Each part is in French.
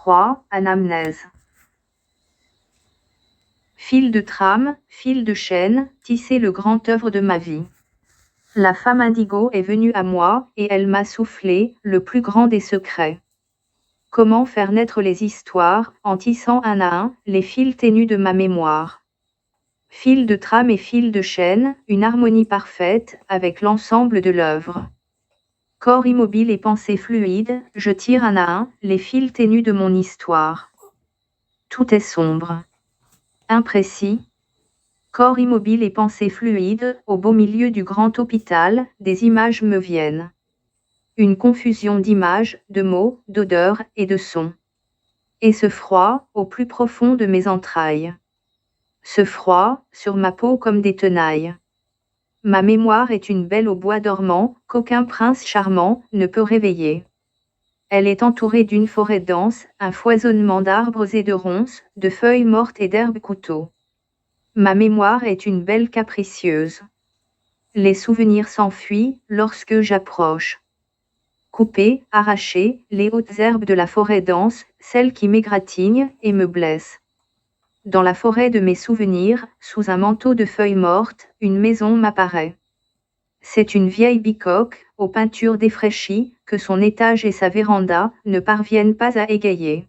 3. Anamnèse. Fil de trame, fil de chaîne, tisser le grand œuvre de ma vie. La femme indigo est venue à moi, et elle m'a soufflé, le plus grand des secrets. Comment faire naître les histoires, en tissant un à un, les fils ténus de ma mémoire. Fil de trame et fil de chaîne, une harmonie parfaite, avec l'ensemble de l'œuvre. Corps immobile et pensée fluide, je tire un à un, les fils ténus de mon histoire. Tout est sombre. Imprécis. Corps immobile et pensée fluide, au beau milieu du grand hôpital, des images me viennent. Une confusion d'images, de mots, d'odeurs et de sons. Et ce froid, au plus profond de mes entrailles. Ce froid, sur ma peau comme des tenailles. Ma mémoire est une belle au bois dormant, qu'aucun prince charmant ne peut réveiller. Elle est entourée d'une forêt dense, un foisonnement d'arbres et de ronces, de feuilles mortes et d'herbes couteaux. Ma mémoire est une belle capricieuse. Les souvenirs s'enfuient, lorsque j'approche. Couper, arracher, les hautes herbes de la forêt dense, celles qui m'égratignent et me blessent. Dans la forêt de mes souvenirs, sous un manteau de feuilles mortes, une maison m'apparaît. C'est une vieille bicoque, aux peintures défraîchies, que son étage et sa véranda ne parviennent pas à égayer.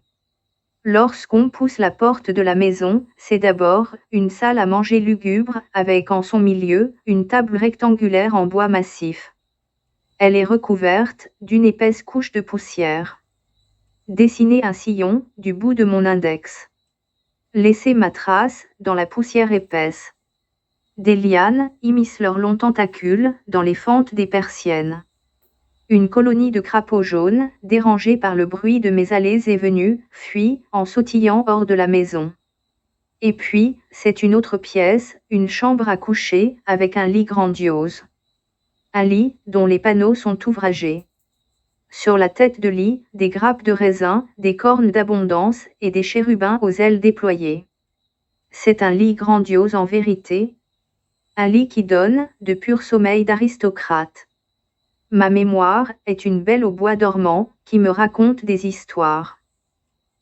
Lorsqu'on pousse la porte de la maison, c'est d'abord une salle à manger lugubre, avec en son milieu, une table rectangulaire en bois massif. Elle est recouverte d'une épaisse couche de poussière. Dessiner un sillon, du bout de mon index. Laisser ma trace, dans la poussière épaisse. Des lianes immiscent leurs longs tentacules, dans les fentes des persiennes. Une colonie de crapauds jaunes, dérangés par le bruit de mes allées et venues, fuit, en sautillant hors de la maison. Et puis, c'est une autre pièce, une chambre à coucher, avec un lit grandiose. Un lit, dont les panneaux sont ouvragés. Sur la tête de lit, des grappes de raisin, des cornes d'abondance, et des chérubins aux ailes déployées. C'est un lit grandiose en vérité. Un lit qui donne, de pur sommeil d'aristocrate. Ma mémoire est une belle au bois dormant, qui me raconte des histoires.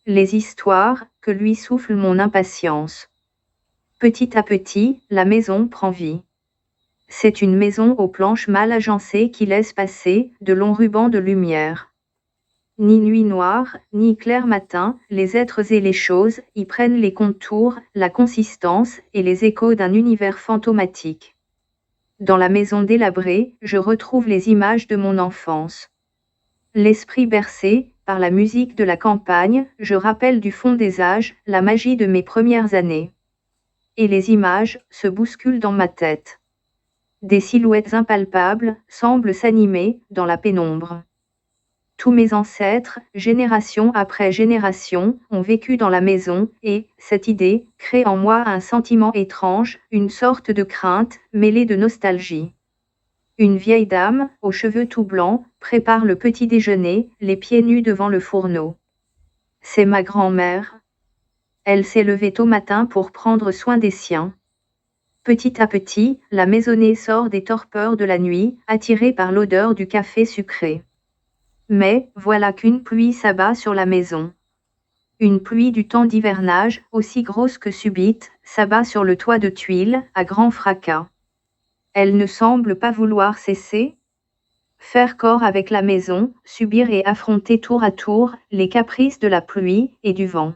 Les histoires, que lui souffle mon impatience. Petit à petit, la maison prend vie. C'est une maison aux planches mal agencées qui laisse passer, de longs rubans de lumière. Ni nuit noire, ni clair matin, les êtres et les choses y prennent les contours, la consistance et les échos d'un univers fantomatique. Dans la maison délabrée, je retrouve les images de mon enfance. L'esprit bercé, par la musique de la campagne, je rappelle du fond des âges, la magie de mes premières années. Et les images se bousculent dans ma tête. Des silhouettes impalpables semblent s'animer dans la pénombre. Tous mes ancêtres, génération après génération, ont vécu dans la maison, et cette idée crée en moi un sentiment étrange, une sorte de crainte, mêlée de nostalgie. Une vieille dame, aux cheveux tout blancs, prépare le petit déjeuner, les pieds nus devant le fourneau. C'est ma grand-mère. Elle s'est levée tôt matin pour prendre soin des siens. Petit à petit, la maisonnée sort des torpeurs de la nuit, attirée par l'odeur du café sucré. Mais, voilà qu'une pluie s'abat sur la maison. Une pluie du temps d'hivernage, aussi grosse que subite, s'abat sur le toit de tuiles, à grand fracas. Elle ne semble pas vouloir cesser. Faire corps avec la maison, subir et affronter tour à tour, les caprices de la pluie et du vent.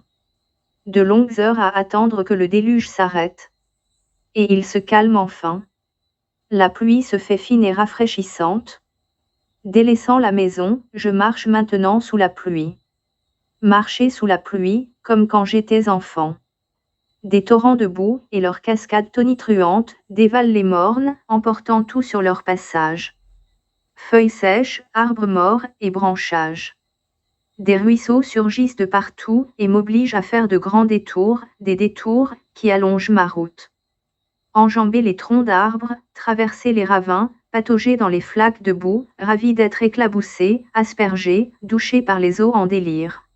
De longues heures à attendre que le déluge s'arrête. Et il se calme enfin. La pluie se fait fine et rafraîchissante. Délaissant la maison, je marche maintenant sous la pluie. Marcher sous la pluie, comme quand j'étais enfant. Des torrents de boue et leurs cascades tonitruantes dévalent les mornes, emportant tout sur leur passage. Feuilles sèches, arbres morts et branchages. Des ruisseaux surgissent de partout et m'obligent à faire de grands détours, des détours qui allongent ma route. Enjamber les troncs d'arbres, traverser les ravins, patauger dans les flaques de boue, ravi d'être éclaboussé, aspergé, douché par les eaux en délire.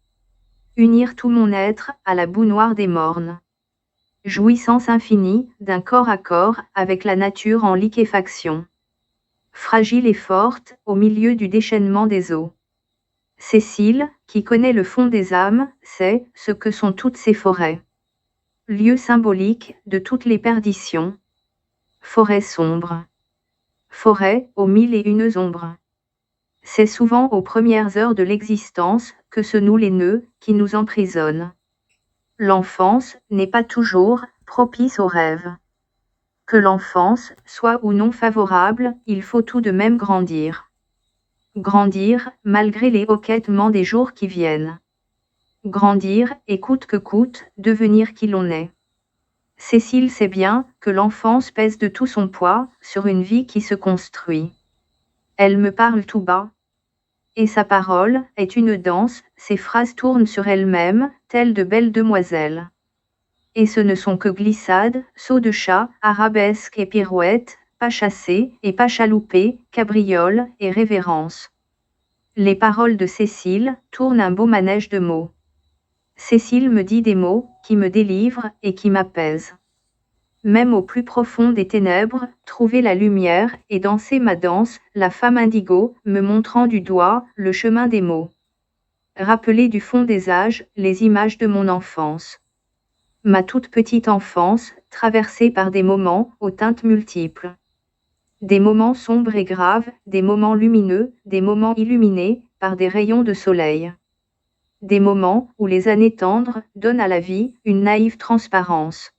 Unir tout mon être à la boue noire des mornes. Jouissance infinie, d'un corps à corps, avec la nature en liquéfaction. Fragile et forte, au milieu du déchaînement des eaux. Cécile, qui qui connaît le fond des âmes, sait ce que sont toutes ces forêts. Lieu symbolique de toutes les perditions. Forêt sombre. Forêt aux mille et une ombres. C'est souvent aux premières heures de l'existence que se nouent les nœuds qui nous emprisonnent. L'enfance n'est pas toujours propice aux rêves. Que l'enfance soit ou non favorable, il faut tout de même grandir. Grandir, malgré les hoquetements des jours qui viennent. Grandir, et coûte que coûte, devenir qui l'on est. Cécile sait bien que l'enfance pèse de tout son poids sur une vie qui se construit. Elle me parle tout bas. Et sa parole est une danse, ses phrases tournent sur elles-mêmes, telles de belles demoiselles. Et ce ne sont que glissades, sauts de chat, arabesques et pirouettes, pas chassés et pas chaloupés, cabrioles et révérences. Les paroles de Cécile tournent un beau manège de mots. Cécile me dit des mots qui me délivrent et qui m'apaisent. Même au plus profond des ténèbres, trouver la lumière et danser ma danse, la femme indigo, me montrant du doigt le chemin des mots. Rappeler du fond des âges les images de mon enfance. Ma toute petite enfance, traversée par des moments aux teintes multiples. Des moments sombres et graves, des moments lumineux, des moments illuminés par des rayons de soleil. Des moments où les années tendres donnent à la vie une naïve transparence.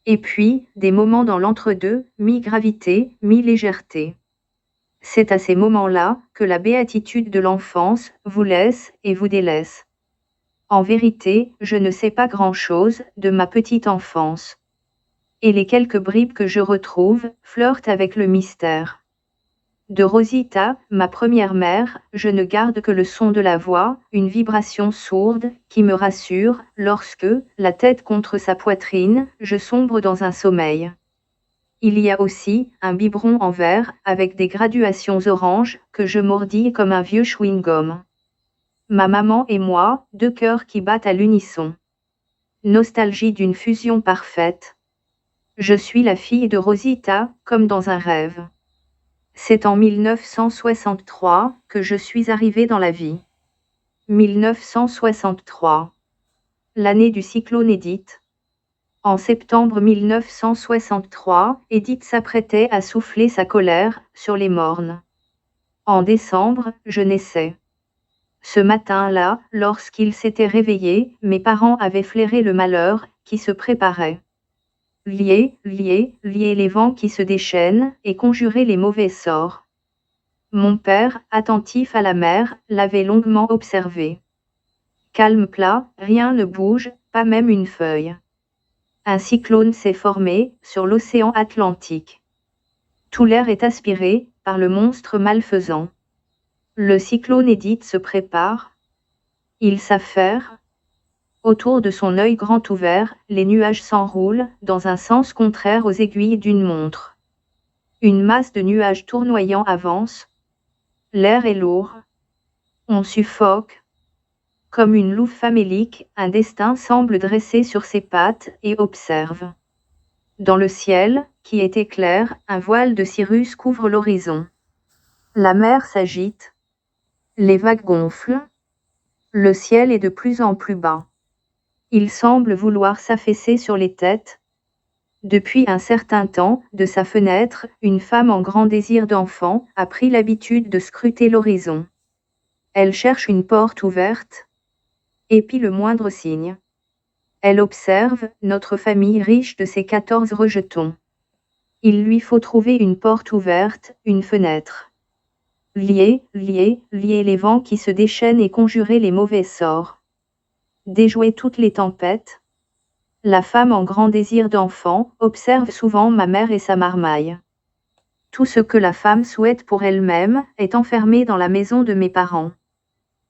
Et puis, des moments dans l'entre-deux, mi-gravité, mi-légèreté. C'est à ces moments-là que la béatitude de l'enfance vous laisse et vous délaisse. En vérité, je ne sais pas grand-chose de ma petite enfance. Et les quelques bribes que je retrouve flirtent avec le mystère. De Rosita, ma première mère, je ne garde que le son de la voix, une vibration sourde, qui me rassure, lorsque, la tête contre sa poitrine, je sombre dans un sommeil. Il y a aussi un biberon en verre, avec des graduations oranges, que je mordis comme un vieux chewing-gum. Ma maman et moi, deux cœurs qui battent à l'unisson. Nostalgie d'une fusion parfaite. Je suis la fille de Rosita, comme dans un rêve. C'est en 1963 que je suis arrivée dans la vie. 1963. L'année du cyclone Edith. En septembre 1963, Edith s'apprêtait à souffler sa colère sur les mornes. En décembre, je naissais. Ce matin-là, lorsqu'ils s'étaient réveillés, mes parents avaient flairé le malheur qui se préparait. Lier les vents qui se déchaînent et conjurer les mauvais sorts. Mon père, attentif à la mer, l'avait longuement observé. Calme plat, rien ne bouge, pas même une feuille. Un cyclone s'est formé sur l'océan Atlantique. Tout l'air est aspiré par le monstre malfaisant. Le cyclone Edith se prépare. Il s'affaire. Autour de son œil grand ouvert, les nuages s'enroulent dans un sens contraire aux aiguilles d'une montre. Une masse de nuages tournoyants avance. L'air est lourd. On suffoque. Comme une louve famélique, un destin semble dressé sur ses pattes et observe. Dans le ciel, qui était clair, un voile de cirrus couvre l'horizon. La mer s'agite. Les vagues gonflent. Le ciel est de plus en plus bas. Il semble vouloir s'affaisser sur les têtes. Depuis un certain temps, de sa fenêtre, une femme en grand désir d'enfant a pris l'habitude de scruter l'horizon. Elle cherche une porte ouverte. Épie le moindre signe. Elle observe notre famille riche de ses 14 rejetons. Il lui faut trouver une porte ouverte, une fenêtre. Lier les vents qui se déchaînent et conjurer les mauvais sorts. Déjouer toutes les tempêtes. La femme en grand désir d'enfant observe souvent ma mère et sa marmaille. Tout ce que la femme souhaite pour elle-même est enfermé dans la maison de mes parents.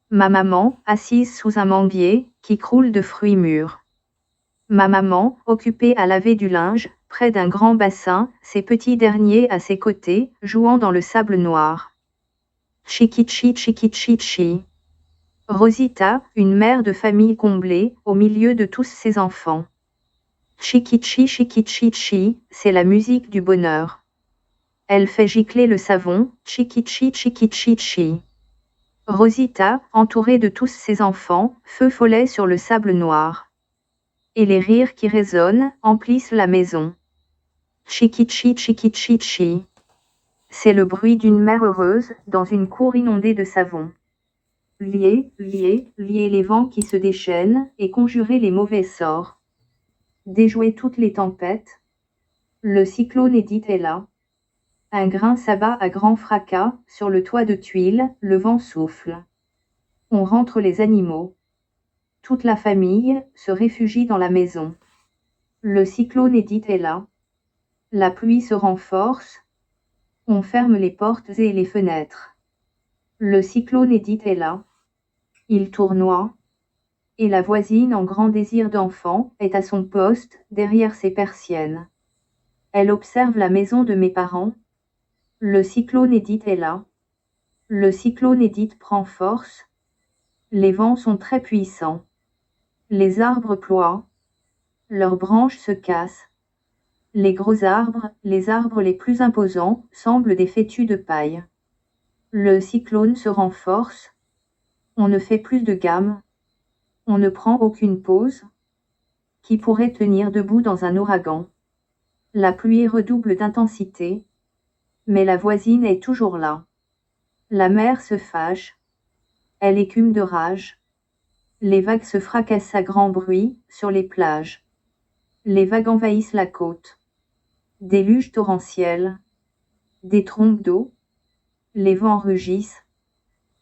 Ma maman, assise sous un manguier, qui croule de fruits mûrs. Ma maman, occupée à laver du linge, près d'un grand bassin, ses petits derniers à ses côtés, jouant dans le sable noir. Chikichi. Rosita, une mère de famille comblée, au milieu de tous ses enfants. Chikichi, c'est la musique du bonheur. Elle fait gicler le savon, chikichi. Rosita, entourée de tous ses enfants, feu follet sur le sable noir. Et les rires qui résonnent, emplissent la maison. Chikichi chikichi chi. C'est le bruit d'une mère heureuse, dans une cour inondée de savon. Lier, lier, lier les vents qui se déchaînent, et conjurer les mauvais sorts. Déjouer toutes les tempêtes. Le cyclone Edith est là. Un grain s'abat à grand fracas, sur le toit de tuiles, le vent souffle. On rentre les animaux. Toute la famille se réfugie dans la maison. Le cyclone Edith est là. La pluie se renforce. On ferme les portes et les fenêtres. Le cyclone Edith est là. Il tournoie. Et la voisine en grand désir d'enfant est à son poste, derrière ses persiennes. Elle observe la maison de mes parents. Le cyclone Edith est là. Le cyclone Edith prend force. Les vents sont très puissants. Les arbres ploient. Leurs branches se cassent. Les gros arbres, les arbres les plus imposants, semblent des fétus de paille. Le cyclone se renforce. On ne fait plus de gamme. On ne prend aucune pause. Qui pourrait tenir debout dans un ouragan? La pluie redouble d'intensité. Mais la voisine est toujours là. La mer se fâche. Elle écume de rage. Les vagues se fracassent à grand bruit, sur les plages. Les vagues envahissent la côte. Déluge torrentiel. Des trompes d'eau. Les vents rugissent.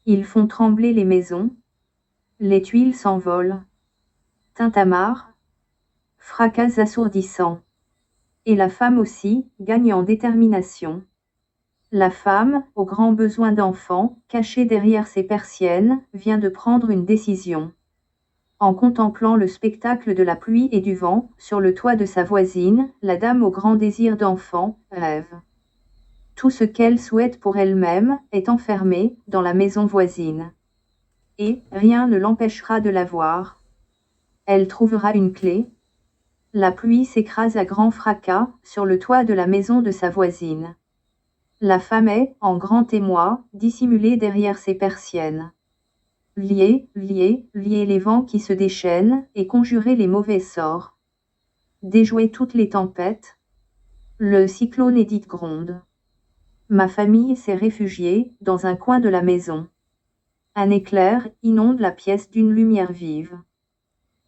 Ils font trembler les maisons. Les tuiles s'envolent. Tintamarre. Fracas assourdissant. Et la femme aussi, gagne en détermination. La femme, au grand besoin d'enfant, cachée derrière ses persiennes, vient de prendre une décision. En contemplant le spectacle de la pluie et du vent, sur le toit de sa voisine, la dame au grand désir d'enfant, rêve. Tout ce qu'elle souhaite pour elle-même, est enfermé, dans la maison voisine. Et, rien ne l'empêchera de la voir. Elle trouvera une clé. La pluie s'écrase à grand fracas, sur le toit de la maison de sa voisine. La femme est, en grand émoi, dissimulée derrière ses persiennes. Lier, lier, lier les vents qui se déchaînent, et conjurer les mauvais sorts. Déjouer toutes les tempêtes. Le cyclone Edith gronde. Ma famille s'est réfugiée, dans un coin de la maison. Un éclair inonde la pièce d'une lumière vive.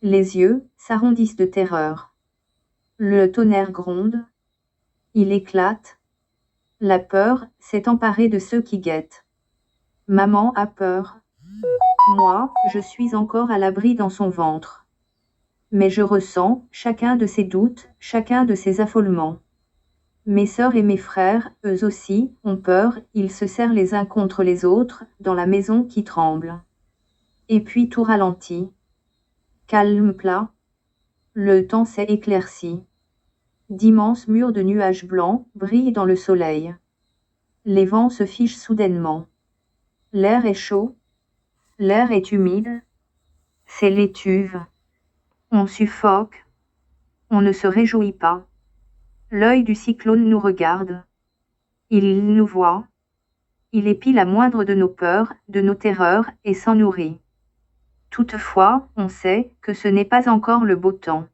Les yeux s'arrondissent de terreur. Le tonnerre gronde. Il éclate. La peur s'est emparée de ceux qui guettent. Maman a peur. Moi, je suis encore à l'abri dans son ventre. Mais je ressens chacun de ses doutes, chacun de ses affolements. Mes sœurs et mes frères, eux aussi, ont peur, ils se serrent les uns contre les autres, dans la maison qui tremble. Et puis tout ralentit. Calme plat. Le temps s'est éclairci. D'immenses murs de nuages blancs brillent dans le soleil. Les vents se figent soudainement. L'air est chaud. L'air est humide. C'est l'étuve. On suffoque. On ne se réjouit pas. L'œil du cyclone nous regarde. Il nous voit. Il épie la moindre de nos peurs, de nos terreurs, et s'en nourrit. Toutefois, on sait que ce n'est pas encore le beau temps.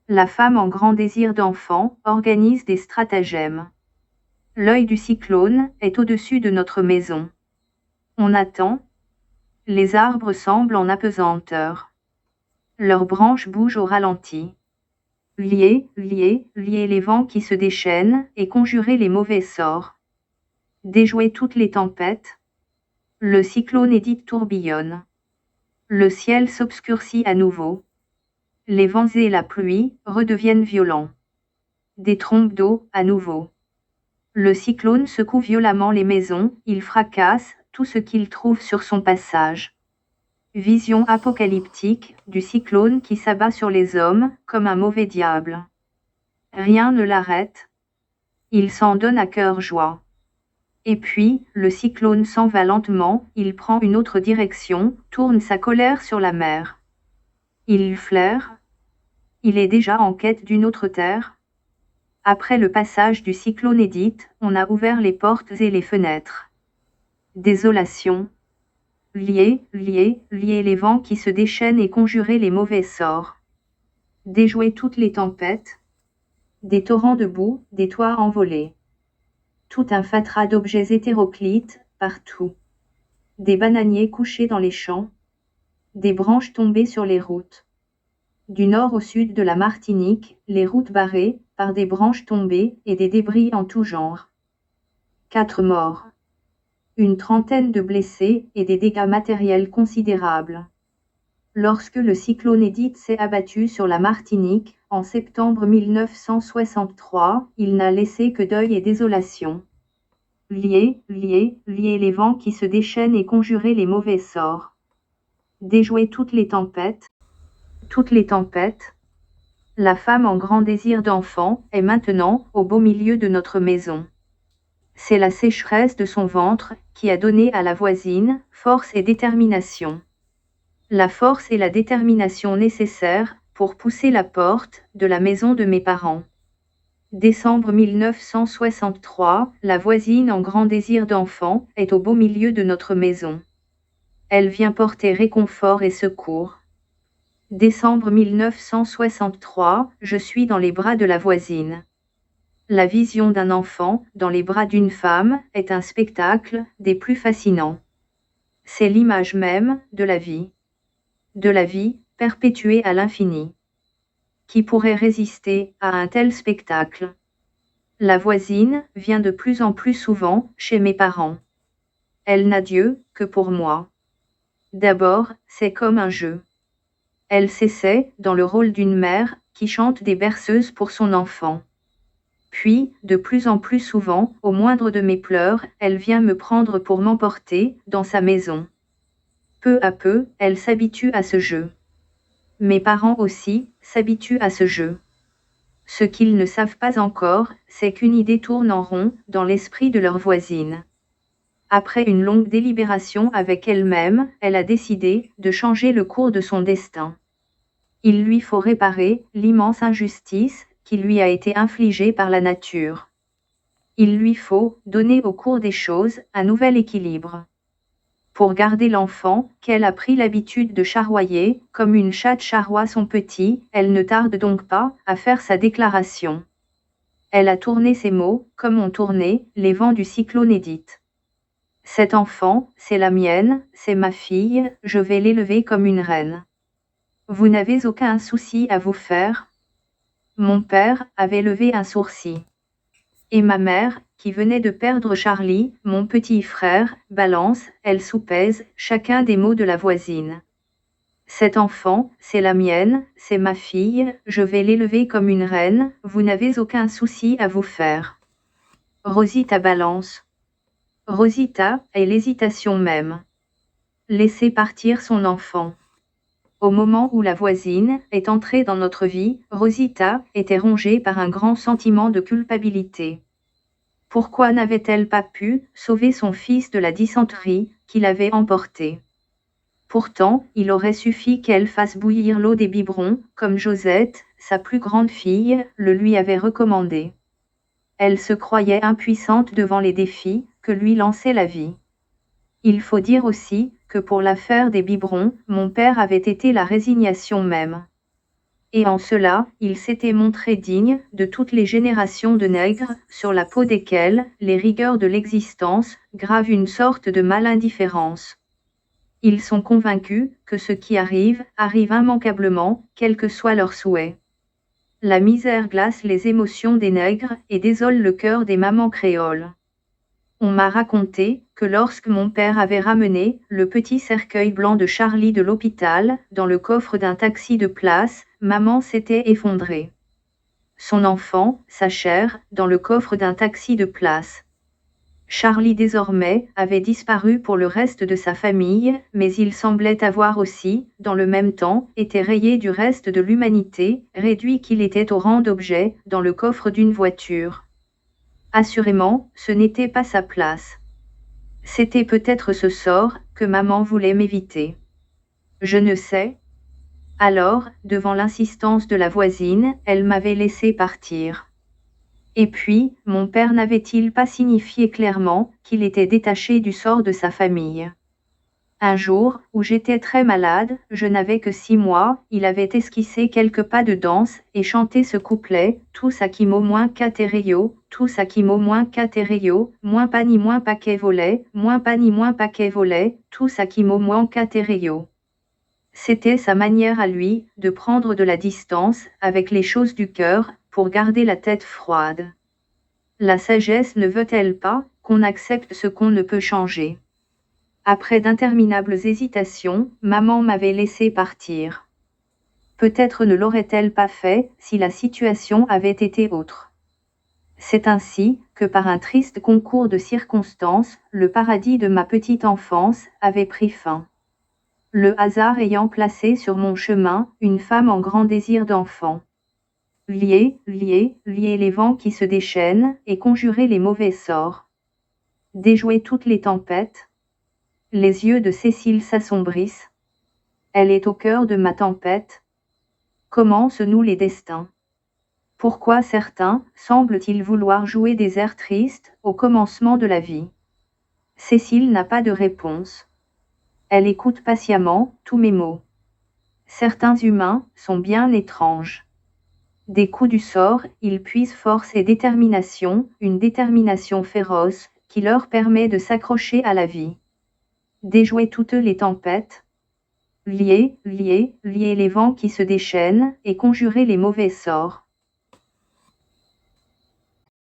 La femme en grand désir d'enfant organise des stratagèmes. L'œil du cyclone est au-dessus de notre maison. On attend. Les arbres semblent en apesanteur. Leurs branches bougent au ralenti. Lier, lier, lier les vents qui se déchaînent, et conjurer les mauvais sorts. Déjouer toutes les tempêtes. Le cyclone Edith tourbillonne. Le ciel s'obscurcit à nouveau. Les vents et la pluie redeviennent violents. Des trompes d'eau, à nouveau. Le cyclone secoue violemment les maisons, il fracasse tout ce qu'il trouve sur son passage. Vision apocalyptique du cyclone qui s'abat sur les hommes, comme un mauvais diable. Rien ne l'arrête. Il s'en donne à cœur joie. Et puis, le cyclone s'en va lentement, il prend une autre direction, tourne sa colère sur la mer. Il flaire. Il est déjà en quête d'une autre terre. Après le passage du cyclone Edith, on a ouvert les portes et les fenêtres. Désolation. liez, liez, liez les vents qui se déchaînent et conjurez les mauvais sorts. Déjouez toutes les tempêtes, des torrents de boue, des toits envolés. Tout un fatras d'objets hétéroclites, partout. Des bananiers couchés dans les champs, des branches tombées sur les routes. Du nord au sud de la Martinique, les routes barrées, par des branches tombées et des débris en tout genre. 4 morts. Une trentaine de blessés et des dégâts matériels considérables. Lorsque le cyclone Edith s'est abattu sur la Martinique, en septembre 1963, il n'a laissé que deuil et désolation. Liez, liez, liez les vents qui se déchaînent et conjurez les mauvais sorts. Déjouez toutes les tempêtes. Toutes les tempêtes. La femme en grand désir d'enfant est maintenant au beau milieu de notre maison. C'est la sécheresse de son ventre qui a donné à la voisine force et détermination. La force et la détermination nécessaires pour pousser la porte de la maison de mes parents. Décembre 1963, la voisine en grand désir d'enfant est au beau milieu de notre maison. Elle vient porter réconfort et secours. Décembre 1963, je suis dans les bras de la voisine. La vision d'un enfant dans les bras d'une femme est un spectacle des plus fascinants. C'est l'image même de la vie. De la vie, perpétuée à l'infini. Qui pourrait résister à un tel spectacle? La voisine vient de plus en plus souvent chez mes parents. Elle n'a Dieu que pour moi. D'abord, c'est comme un jeu. Elle s'essaie dans le rôle d'une mère qui chante des berceuses pour son enfant. Puis, de plus en plus souvent, au moindre de mes pleurs, elle vient me prendre pour m'emporter dans sa maison. Peu à peu, elle s'habitue à ce jeu. Mes parents aussi s'habituent à ce jeu. Ce qu'ils ne savent pas encore, c'est qu'une idée tourne en rond dans l'esprit de leur voisine. Après une longue délibération avec elle-même, elle a décidé de changer le cours de son destin. Il lui faut réparer l'immense injustice qui lui a été infligée par la nature. Il lui faut donner au cours des choses un nouvel équilibre. Pour garder l'enfant qu'elle a pris l'habitude de charroyer, comme une chatte charroie son petit, elle ne tarde donc pas à faire sa déclaration. Elle a tourné ses mots, comme ont tourné les vents du cyclone Edith. Cet enfant, c'est la mienne, c'est ma fille, je vais l'élever comme une reine. Vous n'avez aucun souci à vous faire? Mon père avait levé un sourcil. Et ma mère, qui venait de perdre Charlie, mon petit frère, balance, elle soupèse chacun des mots de la voisine. Cet enfant, c'est la mienne, c'est ma fille, je vais l'élever comme une reine, vous n'avez aucun souci à vous faire. Rosita balance. Rosita est l'hésitation même. Laissez partir son enfant. Au moment où la voisine est entrée dans notre vie, Rosita était rongée par un grand sentiment de culpabilité. Pourquoi n'avait-elle pas pu sauver son fils de la dysenterie qui l'avait emporté? Pourtant, il aurait suffi qu'elle fasse bouillir l'eau des biberons, comme Josette, sa plus grande fille, le lui avait recommandé. Elle se croyait impuissante devant les défis que lui lançait la vie. Il faut dire aussi que pour l'affaire des biberons, mon père avait été la résignation même. Et en cela, il s'était montré digne de toutes les générations de nègres, sur la peau desquels les rigueurs de l'existence gravent une sorte de mal-indifférence. Ils sont convaincus que ce qui arrive, arrive immanquablement, quel que soit leur souhait. La misère glace les émotions des nègres et désole le cœur des mamans créoles. On m'a raconté que lorsque mon père avait ramené le petit cercueil blanc de Charlie de l'hôpital, dans le coffre d'un taxi de place, maman s'était effondrée. Son enfant, sa chair, dans le coffre d'un taxi de place. Charlie désormais avait disparu pour le reste de sa famille, mais il semblait avoir aussi, dans le même temps, été rayé du reste de l'humanité, réduit qu'il était au rang d'objet dans le coffre d'une voiture. Assurément, ce n'était pas sa place. C'était peut-être ce sort que maman voulait m'éviter. Je ne sais. Alors, devant l'insistance de la voisine, elle m'avait laissé partir. Et puis, mon père n'avait-il pas signifié clairement qu'il était détaché du sort de sa famille? Un jour, où j'étais très malade, je n'avais que 6 mois, il avait esquissé quelques pas de danse, et chanté ce couplet, tous akimo moins caterio, tous akimo moins caterio, moins pani moins paquet volet, moins pani moins paquet volet, tous akimo moins caterio. C'était sa manière à lui, de prendre de la distance, avec les choses du cœur, pour garder la tête froide. La sagesse ne veut-elle pas, qu'on accepte ce qu'on ne peut changer? Après d'interminables hésitations, maman m'avait laissé partir. Peut-être ne l'aurait-elle pas fait, si la situation avait été autre. C'est ainsi, que par un triste concours de circonstances, le paradis de ma petite enfance, avait pris fin. Le hasard ayant placé sur mon chemin, une femme en grand désir d'enfant. Lier, lier, lier les vents qui se déchaînent, et conjurer les mauvais sorts. Déjouer toutes les tempêtes. Les yeux de Cécile s'assombrissent. Elle est au cœur de ma tempête. Comment se nouent les destins? Pourquoi certains semblent-ils vouloir jouer des airs tristes au commencement de la vie? Cécile n'a pas de réponse. Elle écoute patiemment tous mes mots. Certains humains sont bien étranges. Des coups du sort, ils puisent force et détermination, une détermination féroce, qui leur permet de s'accrocher à la vie. Déjouer toutes les tempêtes. Lier, lier, lier les vents qui se déchaînent, et conjurer les mauvais sorts.